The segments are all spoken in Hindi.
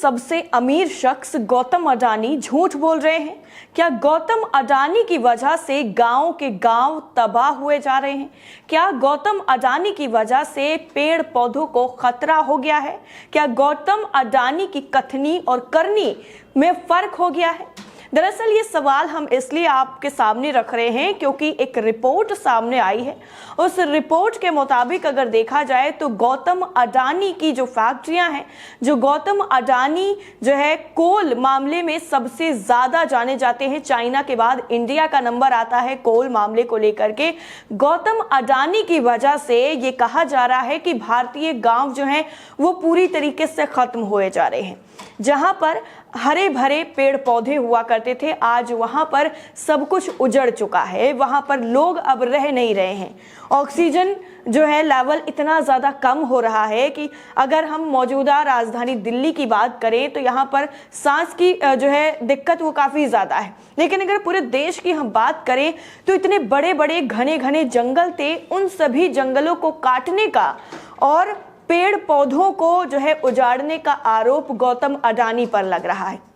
सबसे अमीर शख्स गौतम अडानी झूठ बोल रहे हैं? क्या गौतम अडानी की वजह से गांव के गांव तबाह हुए जा रहे हैं? क्या गौतम अडानी की वजह से पेड़ पौधों को खतरा हो गया है? क्या गौतम अडानी की कथनी और करनी में फर्क हो गया है? दरअसल ये सवाल हम इसलिए आपके सामने रख रहे हैं क्योंकि एक रिपोर्ट सामने आई है। उस रिपोर्ट के मुताबिक अगर देखा जाए तो गौतम अडानी की जो फैक्ट्रियां हैं, जो गौतम अडानी जो है कोल मामले में सबसे ज्यादा जाने जाते हैं, चाइना के बाद इंडिया का नंबर आता है कोल मामले को लेकर के। गौतम अडानी की वजह से ये कहा जा रहा है कि भारतीय गांव जो हैं वो पूरी तरीके से खत्म हुए जा रहे हैं। जहां पर हरे भरे पेड़ पौधे हुआ करते थे, आज वहां पर सब कुछ उजड़ चुका है, वहां पर लोग अब रह नहीं रहे हैं। ऑक्सीजन जो है लेवल इतना ज़्यादा कम हो रहा है कि अगर हम मौजूदा राजधानी दिल्ली की बात करें तो यहाँ पर सांस की जो है दिक्कत वो काफ़ी ज़्यादा है। लेकिन अगर पूरे देश की हम बात करें तो इतने बड़े बड़े घने घने जंगल थे, उन सभी जंगलों को काटने का और पेड़ पौधों को जो है उजाड़ने का आरोप गौतम अडानी पर लग रहा है।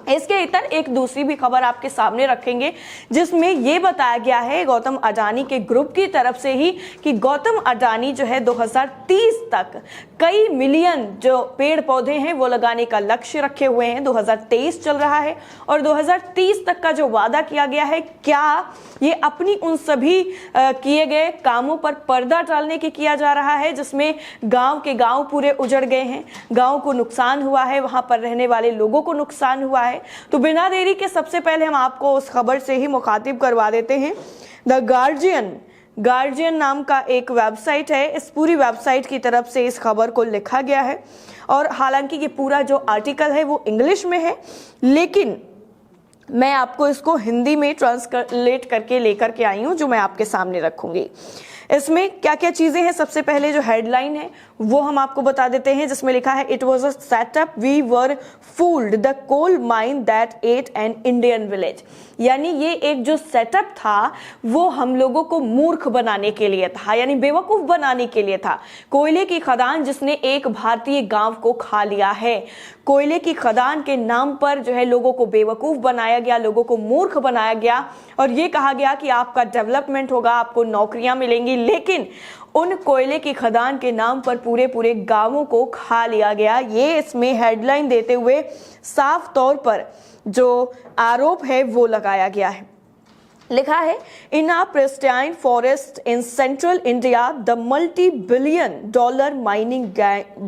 इसके इतर एक दूसरी भी खबर आपके सामने रखेंगे जिसमें यह बताया गया है गौतम अडानी के ग्रुप की तरफ से ही कि गौतम अडानी जो है 2030 तक कई मिलियन जो पेड़ पौधे हैं वो लगाने का लक्ष्य रखे हुए हैं। 2023 चल रहा है और 2030 तक का जो वादा किया गया है, क्या ये अपनी उन सभी किए गए कामों पर पर्दा डालने की किया जा रहा है जिसमें गांव के गांव पूरे उजड़ गए हैं, गांव को नुकसान हुआ है, वहां पर रहने वाले लोगों को नुकसान हुआ है। तो बिना देरी के सबसे पहले हम आपको उस खबर से ही मुखातिब करवा देते हैं। द गार्जियन नाम का एक वेबसाइट है, इस पूरी वेबसाइट की तरफ से इस खबर को लिखा गया है और हालांकि ये पूरा जो आर्टिकल है वो इंग्लिश में है, लेकिन मैं आपको इसको हिंदी में ट्रांसलेट करके लेकर के आई हूँ जो मैं आपके सामने रखूंगी। इसमें क्या क्या चीजें हैं, सबसे पहले जो हेडलाइन है वो हम आपको बता देते हैं जिसमें लिखा है it was a setup we were fooled the coal mine that at an Indian village. यानी ये एक जो सेटअप था वो हम लोगों को मूर्ख बनाने के लिए था, यानी बेवकूफ बनाने के लिए था। कोयले की खदान जिसने एक भारतीय गांव को खा लिया है, कोयले की खदान के नाम पर जो है लोगों को बेवकूफ बनाया गया, लोगों को मूर्ख बनाया गया और ये कहा गया कि आपका डेवलपमेंट होगा, आपको नौकरियां मिलेंगी, लेकिन उन कोयले की खदान के नाम पर पूरे पूरे गांवों को खा लिया गया। ये इसमें हेडलाइन देते हुए साफ तौर पर जो आरोप है वो लगाया गया है। लिखा है in a pristine forest in central India the multi-billion dollar mining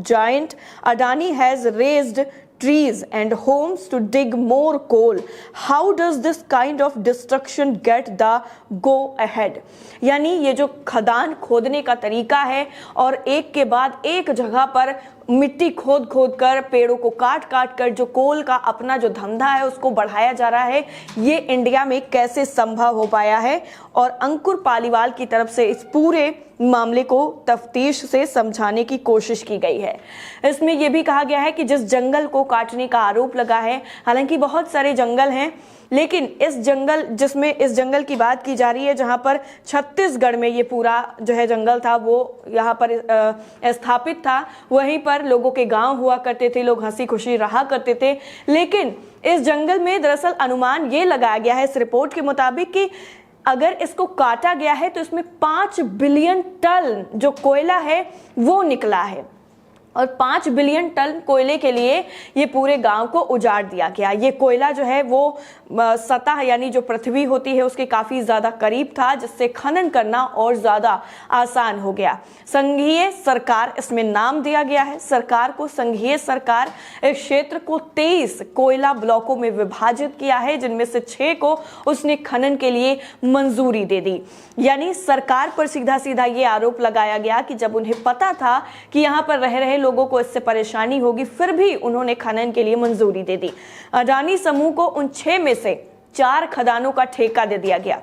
giant Adani has raised trees and homes to dig more coal. How does this kind of destruction get the go ahead? यानी ये जो खदान खोदने का तरीका है और एक के बाद एक जगह पर मिट्टी खोद खोद कर पेड़ों को काट काट कर जो कोल का अपना जो धंधा है उसको बढ़ाया जा रहा है, ये इंडिया में कैसे संभव हो पाया है? और अंकुर पालीवाल की तरफ से इस पूरे मामले को तफ्तीश से समझाने की कोशिश की गई है। इसमें यह भी कहा गया है कि जिस जंगल को काटने का आरोप लगा है, हालांकि बहुत सारे जंगल हैं, लेकिन इस जंगल की बात की जा रही है जहां पर छत्तीसगढ़ में ये पूरा जो है जंगल था वो यहाँ पर स्थापित था, वहीं पर लोगों के गांव हुआ करते थे, लोग हंसी खुशी रहा करते थे। लेकिन इस जंगल में दरअसल अनुमान ये लगाया गया है इस रिपोर्ट के मुताबिक कि अगर इसको काटा गया है तो इसमें 5 बिलियन टन जो कोयला है वो निकला है और 5 बिलियन टन कोयले के लिए ये पूरे गांव को उजाड़ दिया गया। ये कोयला जो है वो सतह यानी जो पृथ्वी होती है उसके काफ़ी ज़्यादा करीब था, जिससे खनन करना और ज़्यादा आसान हो गया। संघीय सरकार इसमें नाम दिया गया है। सरकार को संघीय सरकार इस क्षेत्र को 23 कोयला ब्लॉकों में विभाजित किया है, जिनमें से 6 को उसने खनन के लिए मंजूरी दे दी। यानी सरकार पर सीधा सीधा ये आरोप लगाया गया कि जब उन्हें पता था कि यहाँ पर रह रहे लोगों को इससे परेशानी होगी, फिर भी उन्होंने खनन के लिए मंजूरी दे दी। अडानी समूह को उन 6 में से 4 खदानों का ठेका दे दिया गया।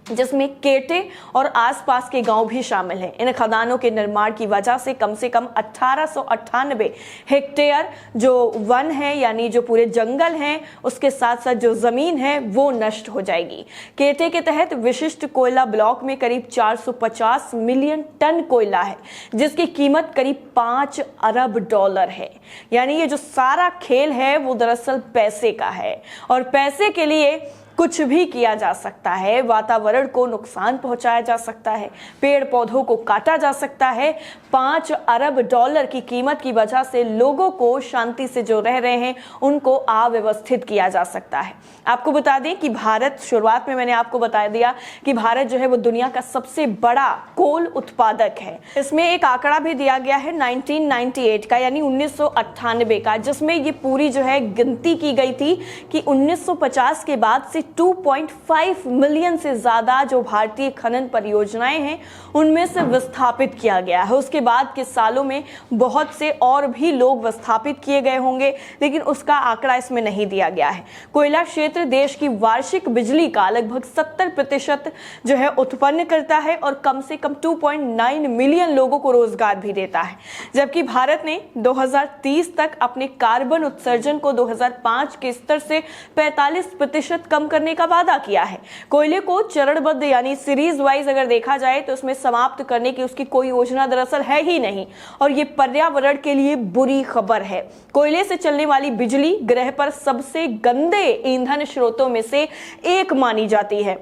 जिसमें केटे और आसपास के गांव भी शामिल हैं। इन खदानों के निर्माण की वजह से कम 1898 हेक्टेयर जो वन है, यानी जो पूरे जंगल हैं, उसके साथ साथ जो जमीन है वो नष्ट हो जाएगी। केटे के तहत विशिष्ट कोयला ब्लॉक में करीब 450 मिलियन टन कोयला है, जिसकी कीमत करीब 5 अरब डॉलर है। यानी ये जो सारा खेल है वो दरअसल पैसे का है, और पैसे के लिए कुछ भी किया जा सकता है। वातावरण को नुकसान पहुंचाया जा सकता है, पेड़ पौधों को काटा जा सकता है। 5 अरब डॉलर की कीमत की वजह से लोगों को शांति से जो रह रहे हैं उनको अव्यवस्थित किया जा सकता है। आपको बता दें कि भारत, शुरुआत में मैंने आपको बता दिया कि भारत जो है वो दुनिया का सबसे बड़ा कोल उत्पादक है। इसमें एक आंकड़ा भी दिया गया है 1998 का, यानी 1998 का, जिसमें ये पूरी जो है गिनती की गई थी कि 1950 के बाद से 2.5 मिलियन से ज्यादा जो भारतीय खनन परियोजनाएं हैं उनमें से विस्थापित किया गया है। उसके बाद के सालों में बहुत से और भी लोग विस्थापित किए गए होंगे, लेकिन उसका आंकड़ा इसमें नहीं दिया गया है। कोयला क्षेत्र देश की वार्षिक बिजली का लगभग 70% जो है उत्पन्न करता है और कम से कम 2.9 मिलियन लोगों को रोजगार भी देता है। जबकि भारत ने 2030 तक अपने कार्बन उत्सर्जन को 2005 के स्तर से 45% कम करने का वादा किया है। कोयले को चरणबद्ध यानी सीरीज वाइज अगर देखा जाए तो उसमें समाप्त करने की उसकी कोई योजना दरअसल है ही नहीं, और ये पर्यावरण के लिए बुरी खबर है। कोयले से चलने वाली बिजली ग्रह पर सबसे गंदे ईंधन स्रोतों में से एक मानी जाती है।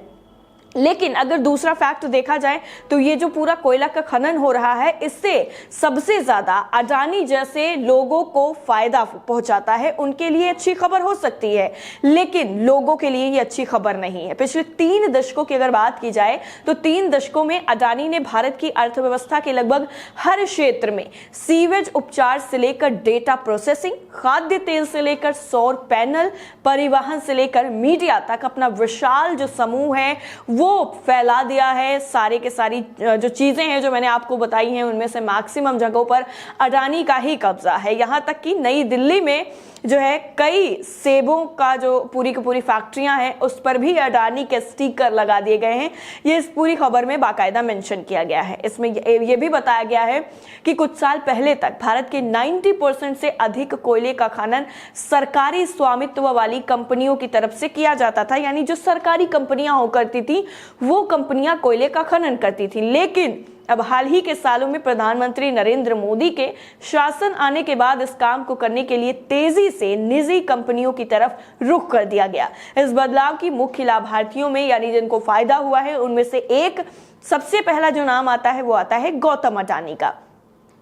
लेकिन अगर दूसरा फैक्ट देखा जाए तो ये जो पूरा कोयला का खनन हो रहा है, इससे सबसे ज्यादा अडानी जैसे लोगों को फायदा पहुंचाता है। उनके लिए अच्छी खबर हो सकती है, लेकिन लोगों के लिए ये अच्छी खबर नहीं है। पिछले 3 दशकों की अगर बात की जाए तो 3 दशकों में अडानी ने भारत की अर्थव्यवस्था के लगभग हर क्षेत्र में, सीवेज उपचार से लेकर डेटा प्रोसेसिंग, खाद्य तेल से लेकर सौर पैनल, परिवहन से लेकर मीडिया तक अपना विशाल जो समूह है वो फैला दिया है। सारे के सारी जो चीजें हैं जो मैंने आपको बताई हैं उनमें से मैक्सिमम जगहों पर अडानी का ही कब्जा है। यहां तक कि नई दिल्ली में जो है कई सेबों का जो पूरी की पूरी फैक्ट्रियां हैं उस पर भी अडानी के स्टिकर लगा दिए गए हैं। ये इस पूरी खबर में बाकायदा मेंशन किया गया है। इसमें ये भी बताया गया है कि कुछ साल पहले तक भारत के 90% से अधिक कोयले का खनन सरकारी स्वामित्व वाली कंपनियों की तरफ से किया जाता था, यानी जो सरकारी कंपनियां हो करती थी वो कंपनियां कोयले का खनन करती थी। लेकिन अब हाल ही के सालों में प्रधानमंत्री नरेंद्र मोदी के शासन आने के बाद इस काम को करने के लिए तेजी से निजी कंपनियों की तरफ रुख कर दिया गया। इस बदलाव की मुख्य लाभार्थियों में, यानी जिनको फायदा हुआ है, उनमें से एक सबसे पहला जो नाम आता है वो आता है गौतम अडानी का।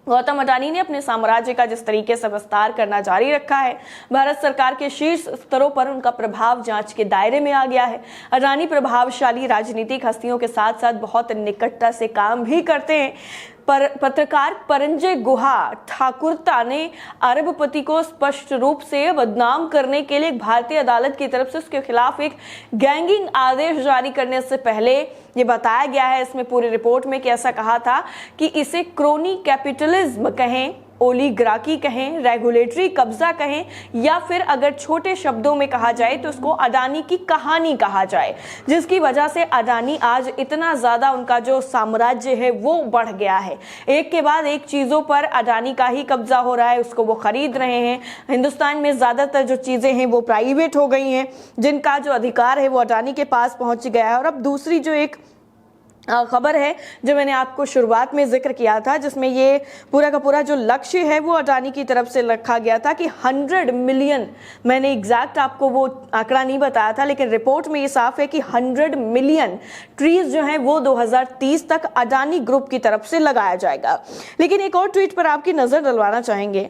गौतम अडानी ने अपने साम्राज्य का जिस तरीके से विस्तार करना जारी रखा है, भारत सरकार के शीर्ष स्तरों पर उनका प्रभाव जांच के दायरे में आ गया है। अडानी प्रभावशाली राजनीतिक हस्तियों के साथ साथ बहुत निकटता से काम भी करते हैं। पत्रकार परंजय गुहा ठाकुरता ने अरबपति को स्पष्ट रूप से बदनाम करने के लिए भारतीय अदालत की तरफ से उसके खिलाफ एक गैंगिंग आदेश जारी करने से पहले ये बताया गया है इसमें पूरी रिपोर्ट में कि ऐसा कहा था कि इसे क्रोनी कैपिटलिज्म कहें, ओलिगार्की कहें, रेगुलेटरी कब्जा कहें, या फिर अगर छोटे शब्दों में कहा जाए तो उसको अडानी की कहानी कहा जाए, जिसकी वजह से अडानी आज इतना ज्यादा उनका जो साम्राज्य है वो बढ़ गया है। एक के बाद एक चीजों पर अडानी का ही कब्जा हो रहा है, उसको वो खरीद रहे हैं। हिंदुस्तान में ज्यादातर जो चीजें हैं वो प्राइवेट हो गई हैं, जिनका जो अधिकार है वो अडानी के पास पहुंच गया है। और अब दूसरी जो एक खबर है जो मैंने आपको शुरुआत में जिक्र किया था, जिसमें ये पूरा का पूरा जो लक्ष्य है वो अडानी की तरफ से रखा गया था कि 100 मिलियन, मैंने एग्जैक्ट आपको वो आंकड़ा नहीं बताया था, लेकिन रिपोर्ट में ये साफ है कि 100 मिलियन ट्रीज जो हैं वो 2030 तक अडानी ग्रुप की तरफ से लगाया जाएगा। लेकिन एक और ट्वीट पर आपकी नजर डलवाना चाहेंगे।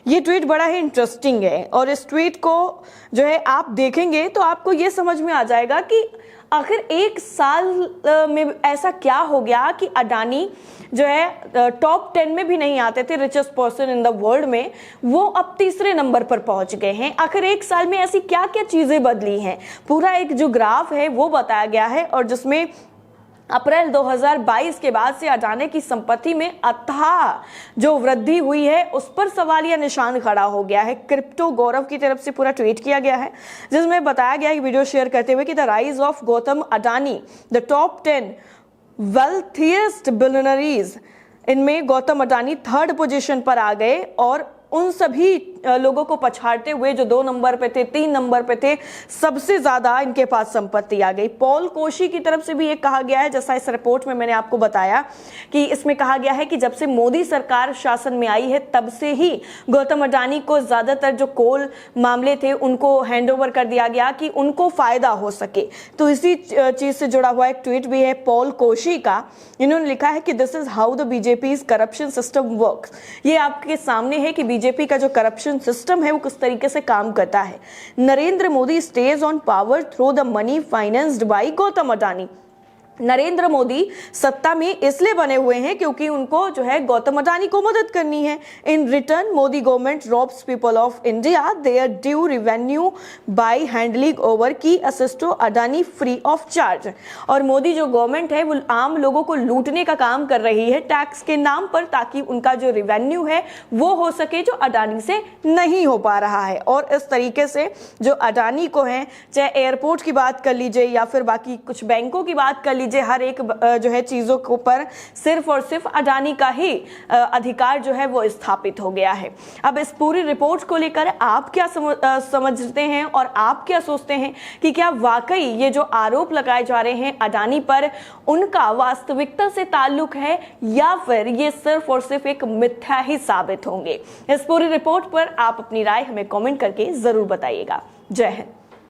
ये ट्वीट बड़ा ही इंटरेस्टिंग है और इस ट्वीट को जो है आप देखेंगे तो आपको ये समझ में आ जाएगा कि आखिर 1 साल में ऐसा क्या हो गया कि अडानी जो है टॉप 10 में भी नहीं आते थे richest person in the world में, वो अब तीसरे नंबर पर पहुंच गए हैं। आखिर 1 साल में ऐसी क्या क्या चीजें बदली हैं, पूरा एक जो ग्राफ है वो बताया गया है और जिसमें अप्रैल 2022 के बाद से अडानी की संपत्ति में अथाह जो वृद्धि हुई है उस पर सवालिया निशान खड़ा हो गया है। क्रिप्टो गौरव की तरफ से पूरा ट्वीट किया गया है जिसमें बताया गया है, वीडियो शेयर करते हुए कि the rise of Gautam Adani, the top 10 wealthiest बिलियनरीज, इनमें गौतम अडानी 3rd पोजीशन पर आ गए और उन सभी लोगों को पछाड़ते हुए जो 2 नंबर पे थे, 3 नंबर पे थे, सबसे ज्यादा इनके पास संपत्ति आ गई। पॉल कोशी की तरफ से भी ये कहा गया है, जैसा इस रिपोर्ट में मैंने आपको बताया कि इसमें कहा गया है कि जब से मोदी सरकार शासन में आई है तब से ही गौतम अडानी को ज्यादातर जो कोल मामले थे उनको हैंडओवर कर दिया गया कि उनको फायदा हो सके। तो इसी चीज से जुड़ा हुआ एक ट्वीट भी है पॉल कोशी का। इन्होंने लिखा है कि this is how the BJP corruption system works. ये आपके सामने है कि बीजेपी का जो करप्शन सिस्टम है वो किस तरीके से काम करता है। Narendra Modi stage on power through the money financed by Gautam Adani. Narendra Modi सत्ता में इसलिए बने हुए हैं क्योंकि उनको जो है गौतम अडानी को मदद करनी है। In return Modi government robes people of India there due revenue by handling over की असिस्टो अडानी फ्री ऑफ चार्ज। और मोदी जो गवर्नमेंट है वो आम लोगों को लूटने का काम कर रही है टैक्स के नाम पर, ताकि उनका जो रेवेन्यू है वो हो सके जो अडानी से नहीं हो पा रहा है। और इस तरीके से जो अडानी को है, चाहे एयरपोर्ट की बात कर लीजिए या फिर बाकी कुछ बैंकों की बात कर लीजिए, हर एक जो है चीजों के ऊपर सिर्फ और सिर्फ अडानी का ही अधिकार जो है वो स्थापित हो गया है। अब इस पूरी रिपोर्ट को लेकर आप क्या समझते हैं और आप क्या सोचते हैं कि क्या वाकई ये जो आरोप लगाए जा रहे हैं अडानी पर उनका वास्तविकता से ताल्लुक है या फिर ये सिर्फ और सिर्फ एक मिथ्या ही साबित होंगे? इस पूरी रिपोर्ट पर आप अपनी राय हमें कमेंट करके जरूर बताइएगा। जय हिंद।